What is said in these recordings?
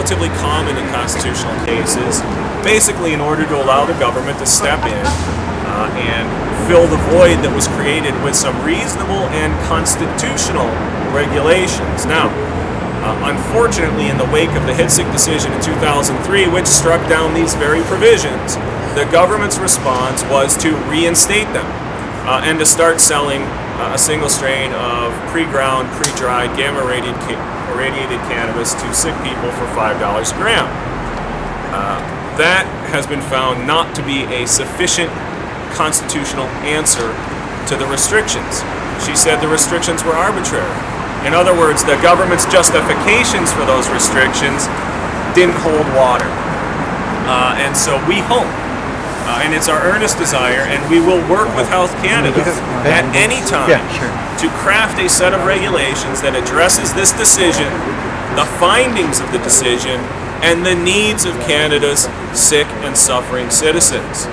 relatively common in constitutional cases, basically in order to allow the government to step in and fill the void that was created with some reasonable and constitutional regulations. Now, unfortunately, in the wake of the VICS decision in 2003, which struck down these very provisions, the government's response was to reinstate them and to start selling a single strain of pre-ground, pre-dried, gamma-irradiated cannabis to sick people for $5 a gram. That has been found not to be a sufficient constitutional answer to the restrictions. She said the restrictions were arbitrary. In other words, the government's justifications for those restrictions didn't hold water. And so we hope, and it's our earnest desire, and we will work with Health Canada at any time to craft a set of regulations that addresses this decision, the findings of the decision, and the needs of Canada's sick and suffering citizens.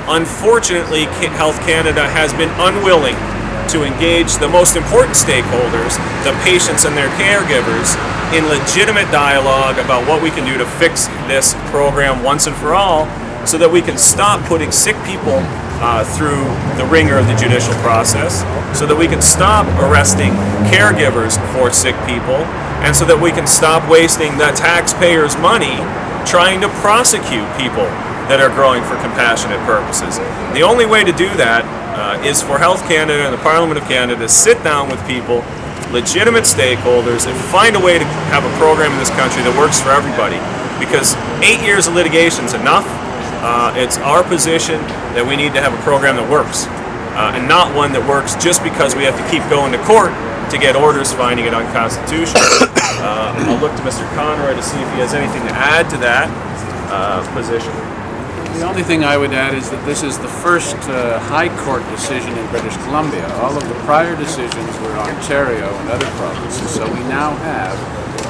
Unfortunately, Health Canada has been unwilling to engage the most important stakeholders, the patients and their caregivers, in legitimate dialogue about what we can do to fix this program once and for all, so that we can stop putting sick people through the ringer of the judicial process, so that we can stop arresting caregivers for sick people, and so that we can stop wasting the taxpayers' money trying to prosecute people that are growing for compassionate purposes. The only way to do that is for Health Canada and the Parliament of Canada to sit down with people, legitimate stakeholders, and find a way to have a program in this country that works for everybody. Because 8 years of litigation is enough. It's our position that we need to have a program that works, and not one that works just because we have to keep going to court to get orders finding it unconstitutional. I'll look to Mr. Conroy to see if he has anything to add to that position. The only thing I would add is that this is the first High Court decision in British Columbia. All of the prior decisions were Ontario and other provinces, so we now have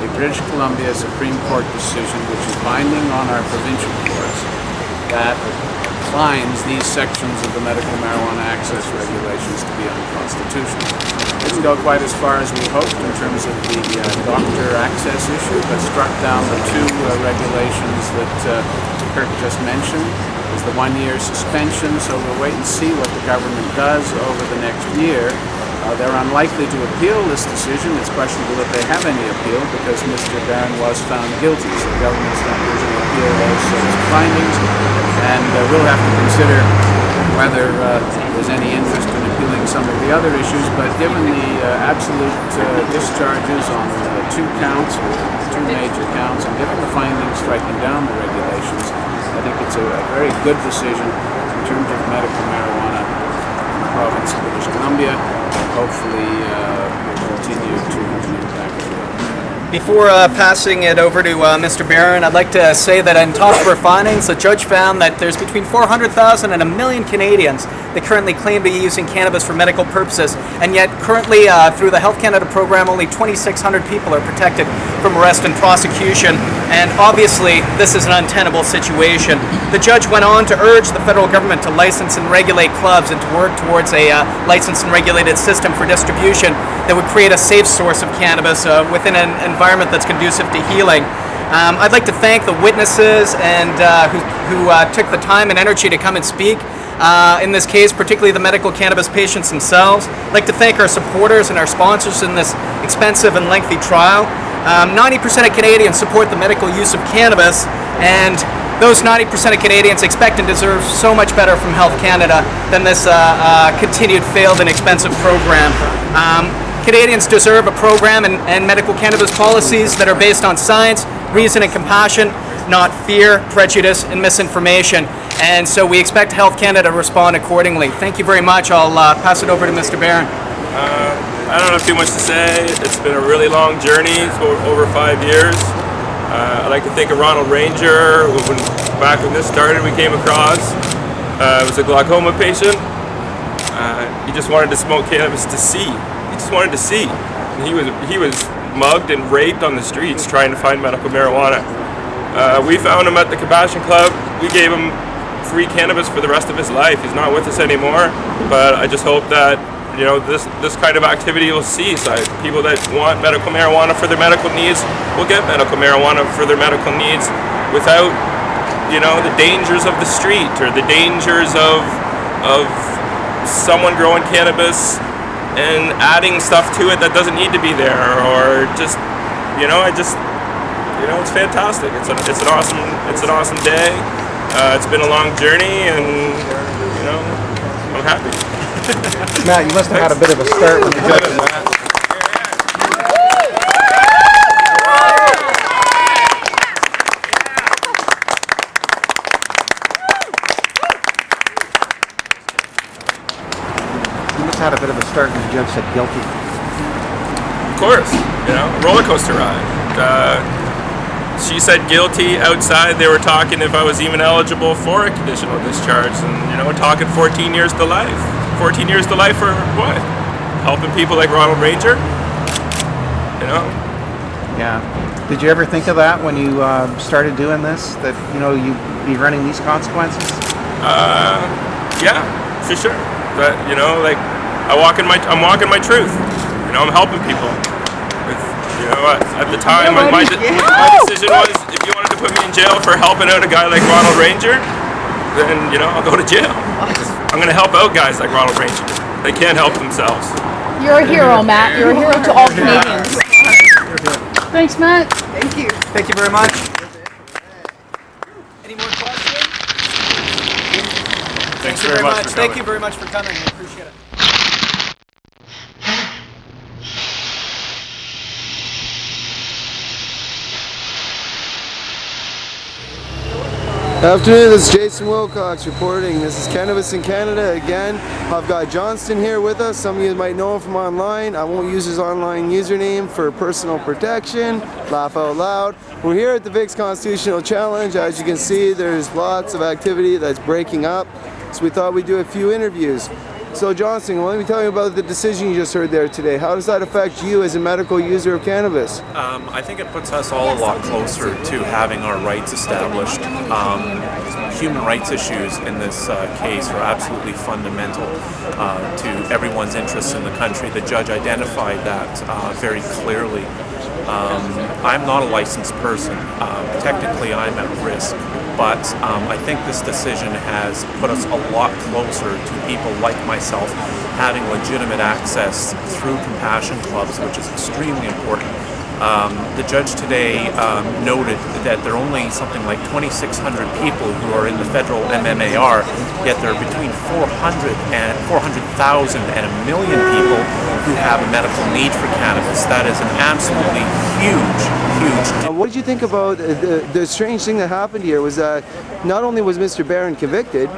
a British Columbia Supreme Court decision which is binding on our provincial courts that finds these sections of the medical marijuana access regulations to be unconstitutional. It didn't go quite as far as we hoped in terms of the doctor access issue, but struck down the two regulations that Kirk just mentioned. Is the 1-year suspension, so we'll wait and see what the government does over the next year. They're unlikely to appeal this decision. It's questionable if they have any appeal because Mr. Barron was found guilty, so the government's not going to appeal those findings, and we'll have to consider whether there's any interest in appealing some of the other issues, but given the absolute discharges on two major counts, and given the findings striking down the regulations, I think it's a very good decision in terms of medical marijuana in the province of British Columbia. Hopefully we'll continue to impact it. Before passing it over to Mr. Barron, I'd like to say that in top of our findings, the judge found that there's between 400,000 and 1 million Canadians that currently claim to be using cannabis for medical purposes, and yet currently through the Health Canada program, only 2,600 people are protected from arrest and prosecution, and obviously this is an untenable situation. The judge went on to urge the federal government to license and regulate clubs and to work towards a licensed and regulated system for distribution that would create a safe source of cannabis within an environment that's conducive to healing. I'd like to thank the witnesses and who took the time and energy to come and speak. In this case, particularly the medical cannabis patients themselves. I'd like to thank our supporters and our sponsors in this expensive and lengthy trial. 90% of Canadians support the medical use of cannabis, and those 90% of Canadians expect and deserve so much better from Health Canada than this continued failed and expensive program. Canadians deserve a program and medical cannabis policies that are based on science, reason, and compassion, not fear, prejudice, and misinformation. And so we expect Health Canada to respond accordingly. Thank you very much. I'll pass it over to Mr. Barron. I don't have too much to say. It's been a really long journey. It's over 5 years. I'd like to thank Ronald Ranger, who back when this started we came across. It was a glaucoma patient. He just wanted to smoke cannabis to see. He just wanted to see. And he was mugged and raped on the streets trying to find medical marijuana. We found him at the Compassion Club. We gave him free cannabis for the rest of his life. He's not with us anymore, but I just hope that this kind of activity will cease. People that want medical marijuana for their medical needs will get medical marijuana for their medical needs without the dangers of the street or the dangers of someone growing cannabis and adding stuff to it that doesn't need to be there, or just it's fantastic. It's an awesome day. It's been a long journey, and I'm happy. Matt, you must have had a bit of a start with the judges. You must have had a bit of a start when the judge said guilty. Of course, roller coaster ride. She said guilty outside. They were talking if I was even eligible for a conditional discharge, and talking 14 years to life. 14 years to life for what? Helping people like Ronald Ranger? Yeah. Did you ever think of that when you started doing this? That you'd be running these consequences? Yeah, for sure. But I'm walking my truth. I'm helping people. At the time, my decision was, if you wanted to put me in jail for helping out a guy like Ronald Ranger, then I'll go to jail. I'm going to help out guys like Ronald Ranger. They can't help themselves. You're a hero, Matt. You're a hero to all Canadians. Thanks, Matt. Thank you. Thank you very much. Any more questions? Thanks very much. Thank you very much for coming. I appreciate it. Afternoon, this is Jason Wilcox reporting. This is Cannabis in Canada again. I've got Johntson here with us. Some of you might know him from online. I won't use his online username for personal protection. Laugh out loud. We're here at the VICS Constitutional Challenge. As you can see, there's lots of activity that's breaking up. So we thought we'd do a few interviews. So Johntson, let me tell you about the decision you just heard there today. How does that affect you as a medical user of cannabis? I think it puts us all a lot closer to having our rights established. Human rights issues in this case are absolutely fundamental to everyone's interests in the country. The judge identified that very clearly. I'm not a licensed person. Technically, I'm at risk. But I think this decision has put us a lot closer to people like myself having legitimate access through compassion clubs, which is extremely important. The judge today noted that there are only something like 2,600 people who are in the federal MMAR, yet there are between 400,000 and 1 million people who have a medical need for cannabis. That is an absolutely huge What did you think about the strange thing that happened here was that not only was Mr. Barron convicted,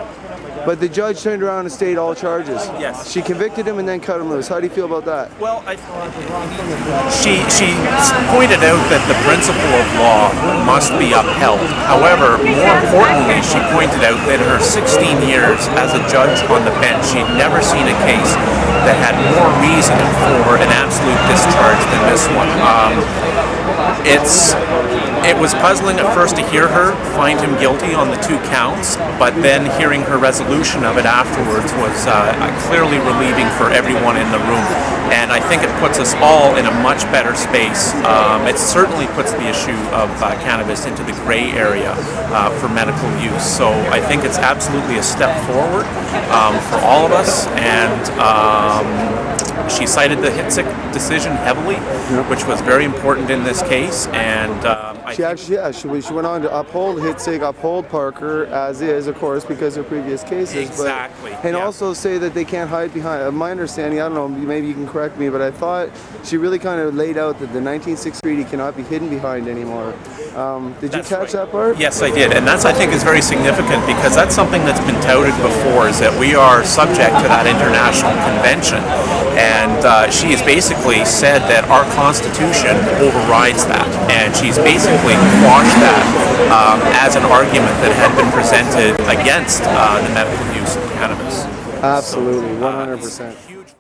but the judge turned around and stayed all charges. Yes. She convicted him and then cut him loose. How do you feel about that? Well, she pointed out that the principle of law must be upheld. However, more importantly, she pointed out that in her 16 years as a judge on the bench, she'd never seen a case that had more reason for an absolute discharge than this one. It was puzzling at first to hear her find him guilty on the 2 counts, but then hearing her resolution of it afterwards was clearly relieving for everyone in the room. And I think it puts us all in a much better space. It certainly puts the issue of cannabis into the gray area for medical use. So I think it's absolutely a step forward for all of us. And she cited the HITSIC decision heavily, which was very important in this case. And she went on to uphold HITSIC, uphold Parker as is, of course, because of previous cases. Exactly. And also say that they can't hide behind. My understanding, I don't know, maybe you can correct me, but I thought she really kind of laid out that the 1960 treaty cannot be hidden behind anymore. Did you catch that part? Yes, I did, and that's, I think, is very significant because that's something that's been touted before, is that we are subject to that international convention, and she has basically said that our Constitution overrides that, and she's basically quashed that as an argument that had been presented against the medical use of cannabis. Absolutely, 100%.